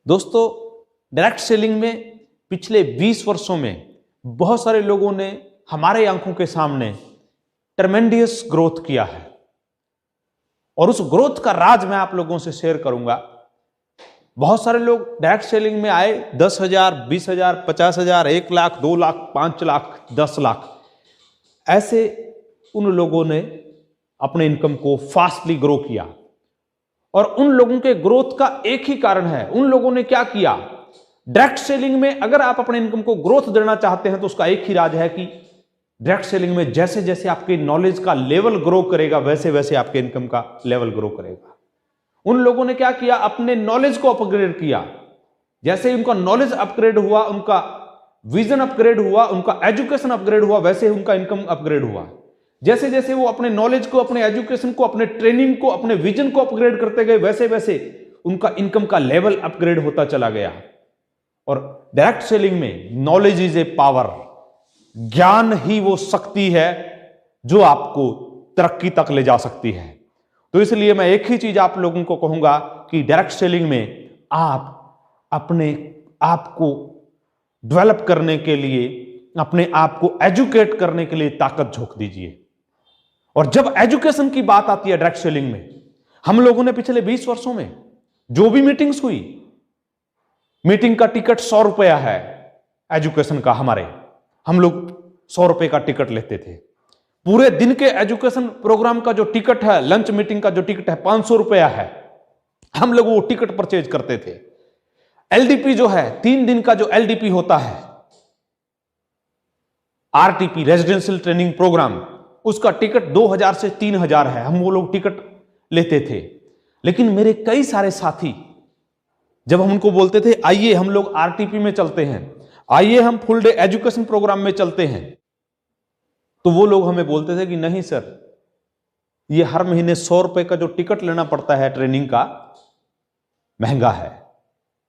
दोस्तों, direct selling में पिछले 20 वर्षों में बहुत सारे लोगों ने हमारे आंखों के सामने ट्रेमेंडियस ग्रोथ किया है और उस ग्रोथ का राज मैं आप लोगों से शेयर करूंगा। बहुत सारे लोग डायरेक्ट सेलिंग में आए 10,000, 20,000, 50,000, 1 लाख, 2 लाख, 5 लाख, 10 लाख, ऐसे उन लोगों ने अपने इनकम को फास्टली ग्रो किया। और उन लोगों के ग्रोथ का एक ही कारण है, उन लोगों ने क्या किया। डायरेक्ट सेलिंग में अगर आप अपने इनकम को ग्रोथ देना चाहते हैं तो उसका एक ही राज है कि डायरेक्ट सेलिंग में जैसे जैसे आपके नॉलेज का लेवल ग्रो करेगा वैसे वैसे आपके इनकम का लेवल ग्रो करेगा। उन लोगों ने क्या किया, अपने नॉलेज को अपग्रेड किया। जैसे ही उनका नॉलेज अपग्रेड हुआ, उनका विजन अपग्रेड हुआ, उनका एजुकेशन अपग्रेड हुआ, वैसे ही उनका इनकम अपग्रेड हुआ। जैसे जैसे वो अपने नॉलेज को, अपने एजुकेशन को, अपने ट्रेनिंग को, अपने विजन को अपग्रेड करते गए, वैसे वैसे उनका इनकम का लेवल अपग्रेड होता चला गया। और डायरेक्ट सेलिंग में नॉलेज इज ए पावर, ज्ञान ही वो शक्ति है जो आपको तरक्की तक ले जा सकती है। तो इसलिए मैं एक ही चीज आप लोगों को कहूंगा कि डायरेक्ट सेलिंग में आप अपने आप को डेवलप करने के लिए, अपने आप को एजुकेट करने के लिए ताकत झोंक दीजिए। और जब एजुकेशन की बात आती है डायरेक्ट सेलिंग में, हम लोगों ने पिछले 20 वर्षों में जो भी मीटिंग्स हुई, मीटिंग का टिकट 100 रुपया है एजुकेशन का। हम लोग 100 रुपए का टिकट लेते थे। पूरे दिन के एजुकेशन प्रोग्राम का जो टिकट है, लंच मीटिंग का जो टिकट है, 500 रुपया है। हम लोग वो टिकट परचेज करते थे। एलडीपी जो है, 3 दिन का जो एलडीपी होता है, आरटीपी रेजिडेंशियल ट्रेनिंग प्रोग्राम, उसका टिकट 2,000 से 3,000 है। हम वो लोग टिकट लेते थे। लेकिन मेरे कई सारे साथी, जब हम उनको बोलते थे आइए हम लोग आरटीपी में चलते हैं, आइए हम फुल डे एजुकेशन प्रोग्राम में चलते हैं, तो वो लोग हमें बोलते थे कि नहीं सर, ये हर महीने 100 रुपए का जो टिकट लेना पड़ता है ट्रेनिंग का, महंगा है।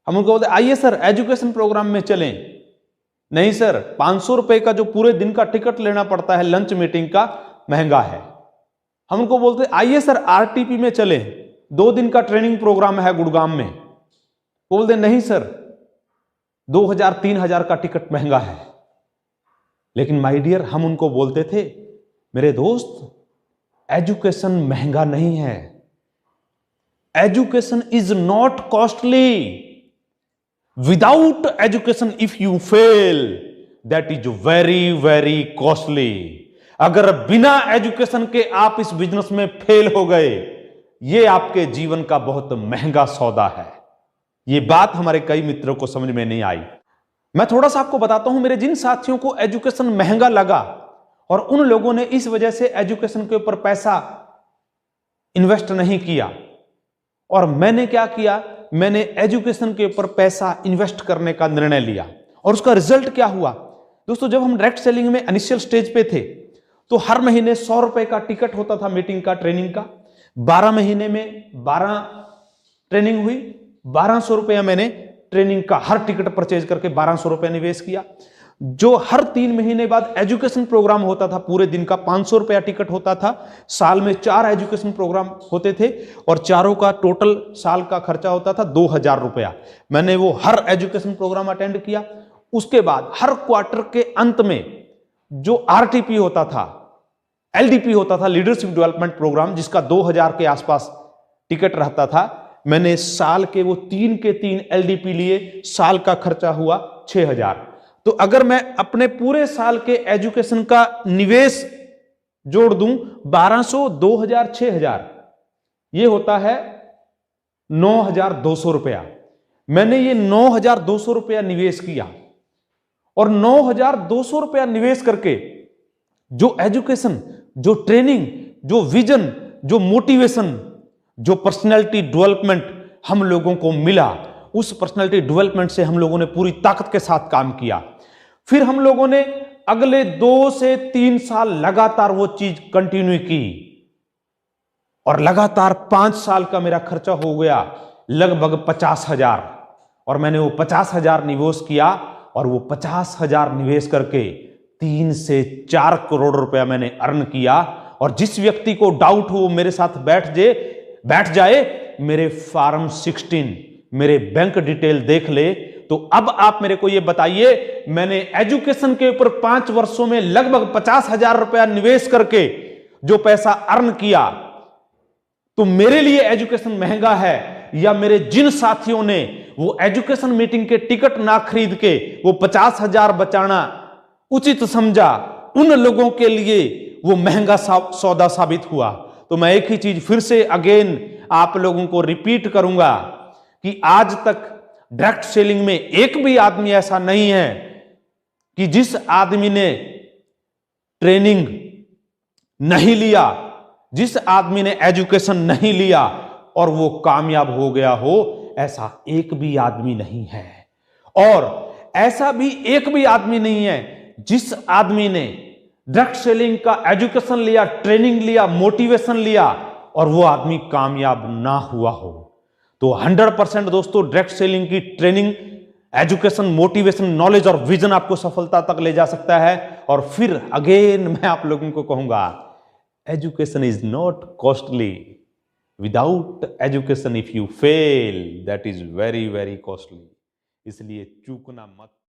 हम उनको बोलते आइए सर एजुकेशन प्रोग्राम में चलें। नहीं सर, 500 रुपए का जो पूरे दिन का टिकट लेना पड़ता है लंच मीटिंग का, महंगा है। हम उनको बोलते आइए सर आरटीपी में चलें, 2 दिन का ट्रेनिंग प्रोग्राम है गुड़गांव में। बोलते नहीं सर, 2,000, 3,000 का टिकट महंगा है। लेकिन माय डियर, हम उनको बोलते थे मेरे दोस्त, एजुकेशन महंगा नहीं है। Education is not costly. Without education if you fail, that is very very costly. अगर बिना एजुकेशन के आप इस बिजनेस में फेल हो गए, यह आपके जीवन का बहुत महंगा सौदा है। यह बात हमारे कई मित्रों को समझ में नहीं आई। मैं थोड़ा सा आपको बताता हूं, मेरे जिन साथियों को एजुकेशन महंगा लगा और उन लोगों ने इस वजह से एजुकेशन के ऊपर पैसा इन्वेस्ट नहीं किया, और मैंने क्या किया, मैंने एजुकेशन के ऊपर पैसा इन्वेस्ट करने का निर्णय लिया। और उसका रिजल्ट क्या हुआ दोस्तों, जब हम डायरेक्ट सेलिंग में इनिशियल स्टेज पे थे तो हर महीने 100 रुपए का टिकट होता था मीटिंग का, ट्रेनिंग का। 12 महीने में 12 ट्रेनिंग हुई, 1200 रुपया मैंने ट्रेनिंग का हर टिकट परचेज करके 1200 रुपया निवेश किया। जो हर 3 महीने बाद एजुकेशन प्रोग्राम होता था, पूरे दिन का 500 रुपया टिकट होता था। साल में 4 एजुकेशन प्रोग्राम होते थे और चारों का टोटल साल का खर्चा होता था 2,000 रुपया। मैंने वो हर एजुकेशन प्रोग्राम अटेंड किया। उसके बाद हर क्वार्टर के अंत में जो आरटीपी होता था, एलडीपी होता था, लीडरशिप डेवलपमेंट प्रोग्राम, जिसका 2,000 के आसपास टिकट रहता था, मैंने साल के वो 3 के 3 एलडीपी लिए। साल का खर्चा हुआ 6,000। तो अगर मैं अपने पूरे साल के एजुकेशन का निवेश जोड़ दूं, 1200, 2,000, 6,000, ये होता है 9,200 रुपया। मैंने ये 9,200 रुपया निवेश किया और 9,200 रुपया निवेश करके जो एजुकेशन, जो ट्रेनिंग, जो विजन, जो मोटिवेशन, जो पर्सनैलिटी डेवलपमेंट हम लोगों को मिला, उस पर्सनैलिटी डेवलपमेंट से हम लोगों ने पूरी ताकत के साथ काम किया। फिर हम लोगों ने अगले 2 से 3 साल लगातार वो चीज कंटिन्यू की और लगातार 5 साल का मेरा खर्चा हो गया लगभग 50,000। और मैंने वो 50,000 निवेश किया और वो 50,000 निवेश करके 3 से 4 करोड़ रुपया मैंने अर्न किया। और जिस व्यक्ति को डाउट हो मेरे साथ बैठ जाए, मेरे फार्म 16 मेरे बैंक डिटेल देख ले। तो अब आप मेरे को यह बताइए, मैंने एजुकेशन के ऊपर 5 वर्षों में लगभग 50,000 रुपया निवेश करके जो पैसा अर्न किया, तो मेरे लिए एजुकेशन महंगा है या मेरे जिन साथियों ने वो एजुकेशन मीटिंग के टिकट ना खरीद के वो 50,000 बचाना उचित समझा, उन लोगों के लिए वो महंगा सौदा साबित हुआ। तो मैं एक ही चीज फिर से अगेन आप लोगों को रिपीट करूंगा कि आज तक डायरेक्ट सेलिंग में एक भी आदमी ऐसा नहीं है कि जिस आदमी ने ट्रेनिंग नहीं लिया, जिस आदमी ने एजुकेशन नहीं लिया और वो कामयाब हो गया हो, ऐसा एक भी आदमी नहीं है। और ऐसा भी एक भी आदमी नहीं है जिस आदमी ने डायरेक्ट सेलिंग का एजुकेशन लिया, ट्रेनिंग लिया, मोटिवेशन लिया और वो आदमी कामयाब ना हुआ हो। तो 100% दोस्तों डायरेक्ट सेलिंग की ट्रेनिंग, एजुकेशन, मोटिवेशन, नॉलेज और विजन आपको सफलता तक ले जा सकता है। और फिर अगेन मैं आप लोगों को कहूंगा, education is not costly. Without education if you fail, that is very very costly. इसलिए चूकना मत।